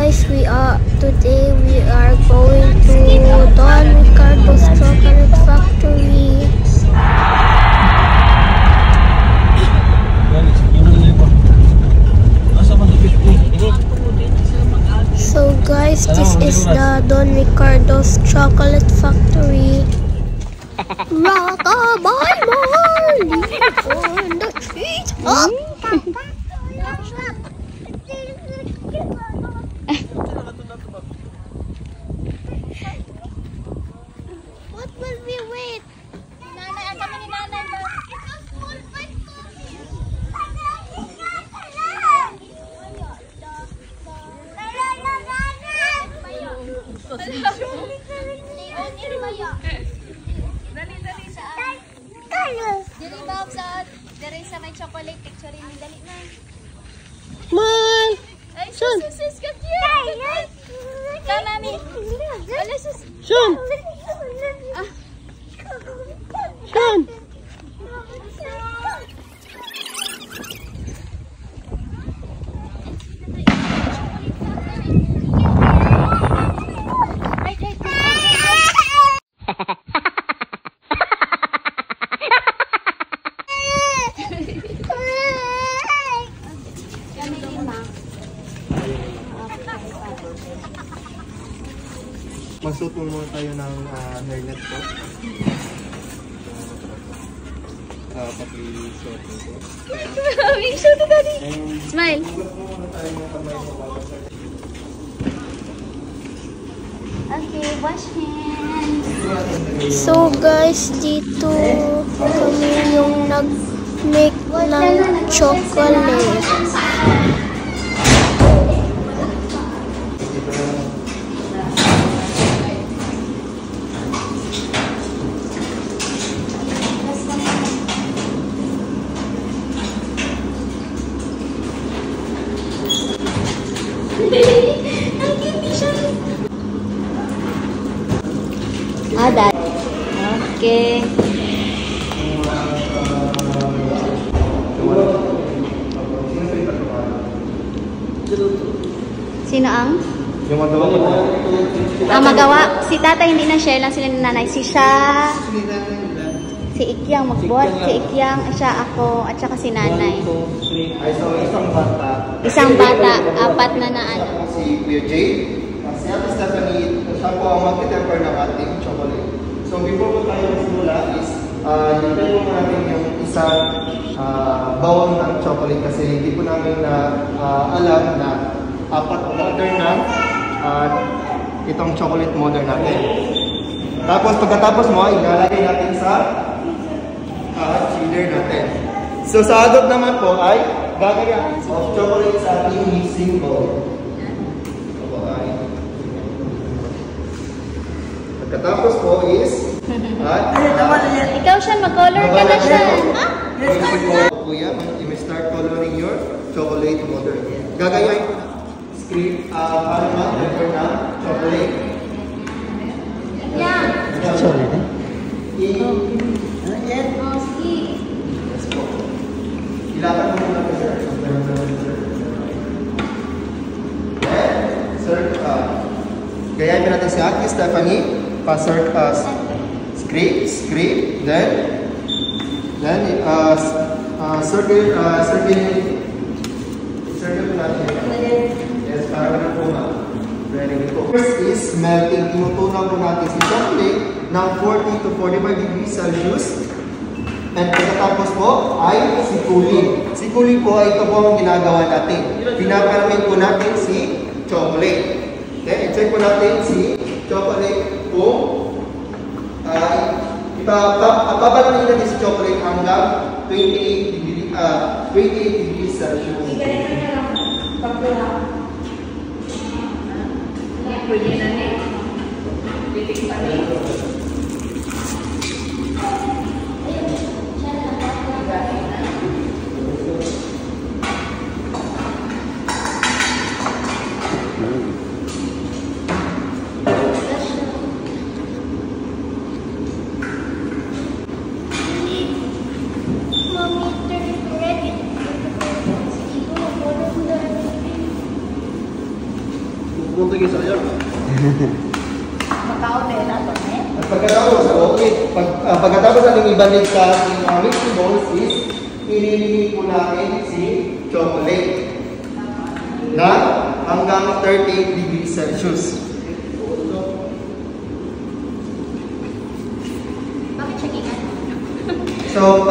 guys, today we are going to Don Ricardo's Chocolate Factory. So guys, this is the Don Ricardo's Chocolate Factory. Rock-a-bye Marley on the street. What will we wait? Nanay, ang kami ni nanay ba? Dali saan? Dili ba saan? Dali sa may chocolate picture ni dali na. Man! Ay, sus, ka cute! Ka, mami! Wala, sus! Sean! Sean! Magsuot mo muna tayo ng hairnet ko. Pati-suot mo ko. Make sure to daddy! Smile! Okay, wash hands! So guys, dito kami yung nag-make ng chocolate. Dad. Okay. Sino ang? Yung magawa ko. Magawa. Si tata hindi na share lang sila ni nanay. Si siya. Si Ikyang magbuhat. Si Ikyang. Siya ako. At saka si nanay. Ay, so isang bata. Isang bata. Apat na ano. Si Kuya Jay. Si Ate Stephanie. Siya po ang mag-temper ng ating chocolate. So before po tayo magsimula is, hintay mo natin yung isang bawang ng chocolate kasi hindi po namin na alam na apat order ng itong chocolate modern natin. Tapos pagkatapos mo, ilalagay natin sa chiller natin. So sa agad naman po ay gagayan of chocolate sa ating mixing bowl. Pagkatapos po is ikaw siya, mag-color ka na siya. Kuya, you may start coloring your chocolate modern. Gagayain ko script para ma-temper na chocolate. Yeah. Chocolate? Ilapan mo muna ko, sir. Sir, gayahin natin si Ate Stephanie. Pa-sir, script, then circle natin. Yes, para na po ma. Ready to go. First is melting. Tinutunaw po natin si chocolate ng 40 to 45 degrees Celsius. And pagkatapos po ay si cooling. Si cooling po ay ito po ang ginagawa natin. Pinapalamig po natin si chocolate. Then, i-check po natin si chocolate kung ipapalamig natin si chocolate hanggang 28 degrees Celsius. Pupunta kayo sa kanya. Maka-order na to, eh? At pagkatapos natin ibalik sa ating mixing bowls is ililihi po natin si chocolate na hanggang 38 degrees Celsius. Bakit siya gigan? So,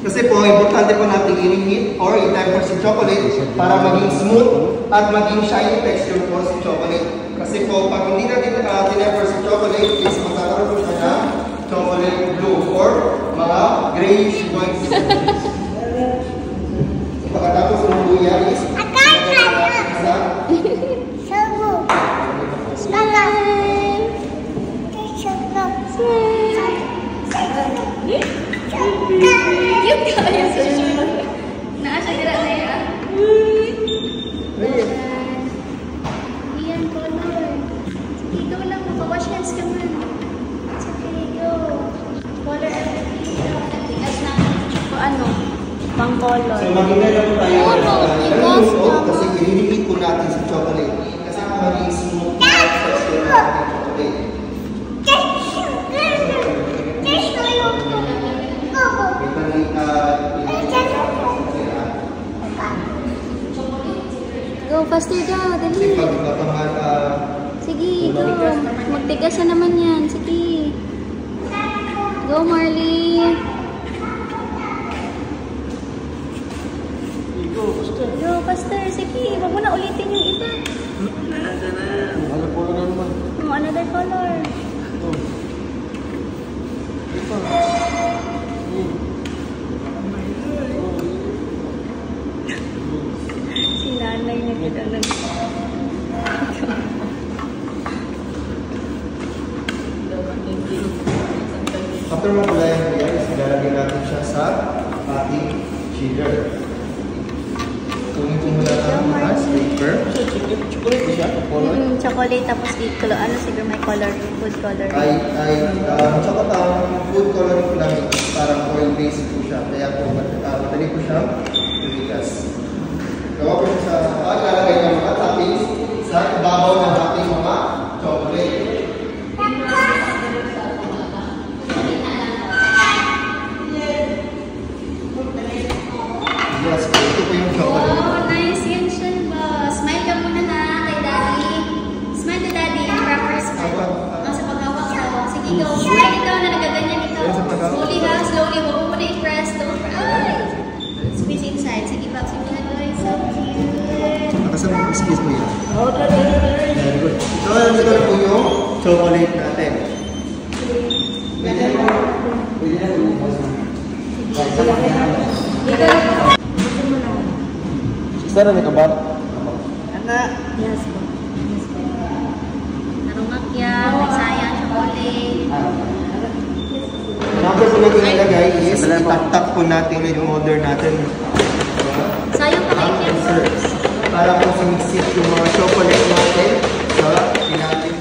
kasi po, importante po natin i-heat or i-temper si chocolate para maging smooth at maging shiny texture po si chocolate. Kasi po, pag hindi natin tinemper si chocolate, is magkakaroon po siya ng chocolate blue or mga grayish white. Pagkatapos ng yan is Yung kaya sa siya. Naasa gira na yan. Iyan, color. Sige, go lang. Makawash hands ka man. Sige, go. Color everything. Nagtigas na ano, pang color. So, mag-inay na po tayo kasi i-heat po natin si chocolate. Kasi maging smooth texture natin chocolate. Go, faster daw, dali. Sige, go. Magtigas na naman yan. Sige. Go, Marley. Go, faster. Sige, wag mo na ulitin yung iba. Ano po na naman? Another color. Si nanay na kita nag... After makulay ang yan, ilalagay natin siya sa ating chiller. Kunin mo lang ang mga paper. Chocolate ba siya? Color? Chocolate tapos color. Ano siguro may color, food color. Tsaka ang food coloring po namin parang oil-based po siya. Kaya po madali po siya tumigas. Gawa po siya sa lalagay ng mga toppings sa ibabaw ng ating mga chocolate. Yes, ito po yung chocolate. Oh, nice. Yan siya ba? Smile ka muna ha kay Daddy. Smile to Daddy. Proper smile. Sa paghawak ka. Sige, go. Smile ikaw na nagaganyan ikaw. Slowly ha, slowly. Huwag mo muna i-press. Don't press. Squeeze inside. Sige, back sa mga guys. So cute. Nakasama mo squeeze mo yan. Very good. So, ito na po yung chocolate natin. Pwede na po. Isa na ka ba? Yes po. Narumakya, may sayang, chocolate. Number po natin ilagay is itak-tak po natin yung order natin. Sayang pa kayo yan. Para po sumiksit yung mga chocolate natin sa ilalim.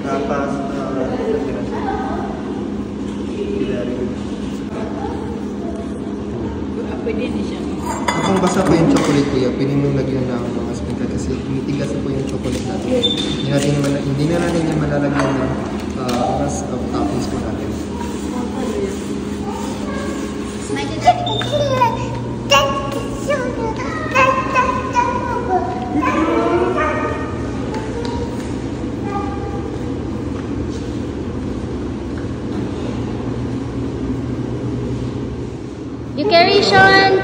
Tapos, Pwede din siya. kung basa pa yung chocolate kuya, pwede mo lagyan ng mga sprinkle kasi tumitigas na po yung chocolate natin. Hindi na natin yung malalagyan ng rest of toppings po natin. Smile to daddy. You carry, Sean.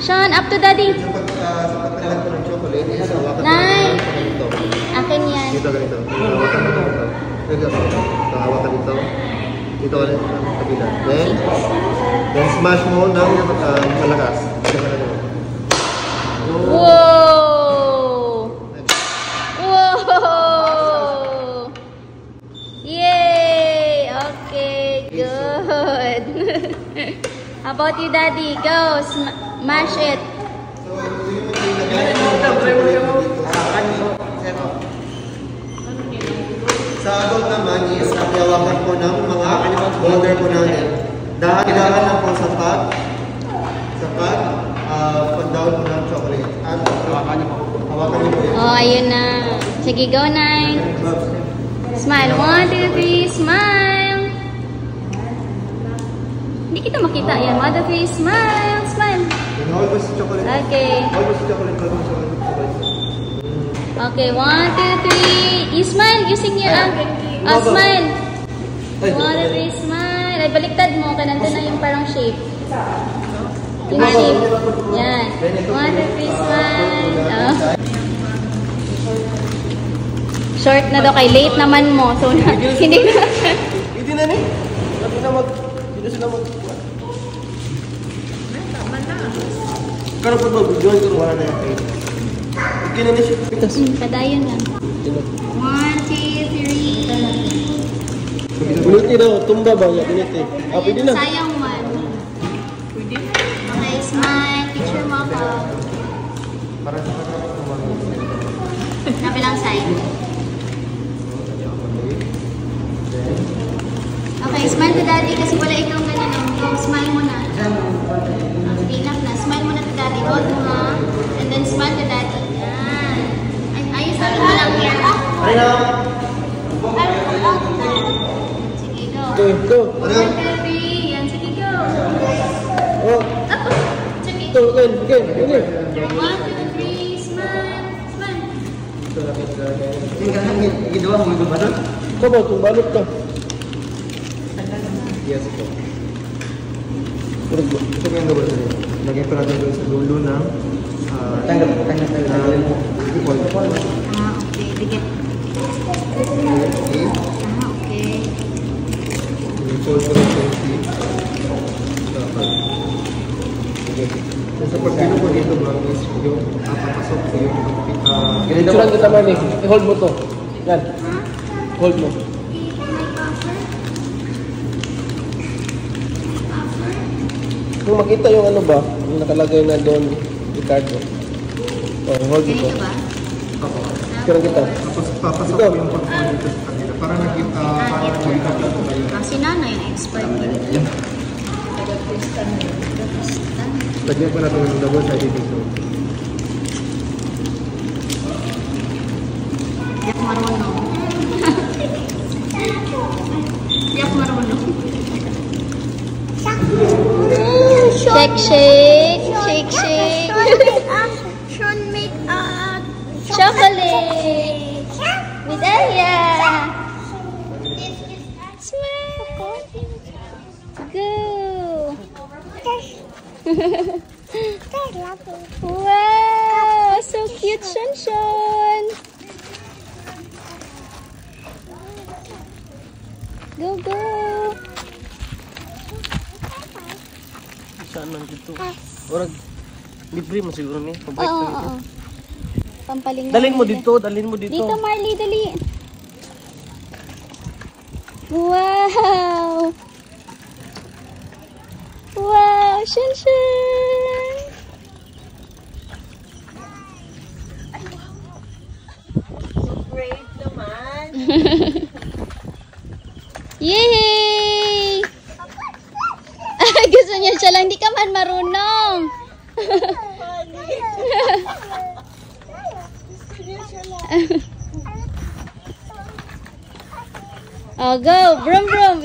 Sean, up to daddy. Sa pagkalag po ng chocolate, is hawakan mo Nine. ng ganito. Akin yan. Dito ganito. Hawakan mo ito. Ganito. Hawakan dito. Dito ulit ang kabila. Then smash mo ng malakas. Whoa! Whoa! Yay! Okay, good. How about you, Daddy? Go, mash it. Sa adult naman is hawakan po ng mga holder po natin. Dahan-dahan lang po sa pag-down po ng chocolate. At hawakan niyo po yan. Oh, ayun na. Sige, go, Nine. Smile. 1, 2, 3, smile. Hindi kita makita yan. 1, 2, 3, smile. Smile. And hold mo si chocolate. Okay. Hold mo si chocolate. Hold mo si chocolate. Okay, 1, 2, 3. You smile using your smile. 1, 2, 3, smile. Ay, baliktad mo. Nandun na yung parang shape. Yung shape. Yan. 1, 2, 3, smile. Oh. Short na daw kay late naman mo. So, hindi na. Hindi na ni. Hindi na sila mag... Kano pa ba? Join ko wala na yung page. Hindi na siya. Pitas. Padayon lang. 1, 2, 3. Bunuti daw. Tumba ba? Bunuti. Ah, pwede na. Sayang man. Okay, smile. Picture mo ako. Nabilang side. Okay, smile to daddy kasi wala ikaw ganun. Go, smile mo na. Okay, enough na. Smile mo na to daddy. Hold mo ha. And then smile to daddy. Yan. Ayos natin mo lang here. Sige, go. Okay, go. 1, 2, 3. Yan, sige, go. Oh. Up. Sige. Ito, again. Again. 1, 2, 3. Smile. Smile. Ikaw ba? Tumbalot ka. Yes po. Ito po yung gawin natin. Lagyan pa natin doon sa dulo ng tanggap. Ah, okay. Dikit. Okay. Ah, okay. I-fold ko ng 20. Sa pagpilo ko dito bro is yung papasok ko yung Picturean kita man eh. I-hold mo to. Yan. Hold mo. Kung makita yung ano ba, yung nakalagay na doon, Ricardo. Oh, hold mo to. Ganito ba? Picturean kita. papasok ko yung pagpilo dito sa kanila para nagkita po kayo. Si Nana yung expert dito. Lagyan ko natin ng double sided dito. Di ako marunong. Di ako marunong. Shake, shake. Shake, shake. Sean made Chocolate. With Aya. Smile. Go. Wow, so cute, Shanshan. Go, go. Saan man dito? Orag, libre mo siguro ni. Oo, Pabalik oo, na dito. oo. Pampaling Dalhin mo nila. dito, dalhin mo dito. Dito, Marley, dali. Wow. Wow, Shanshan. Great naman. Yay! Gusto niya siya lang, hindi ka man marunong. Oh, go! Brum brum!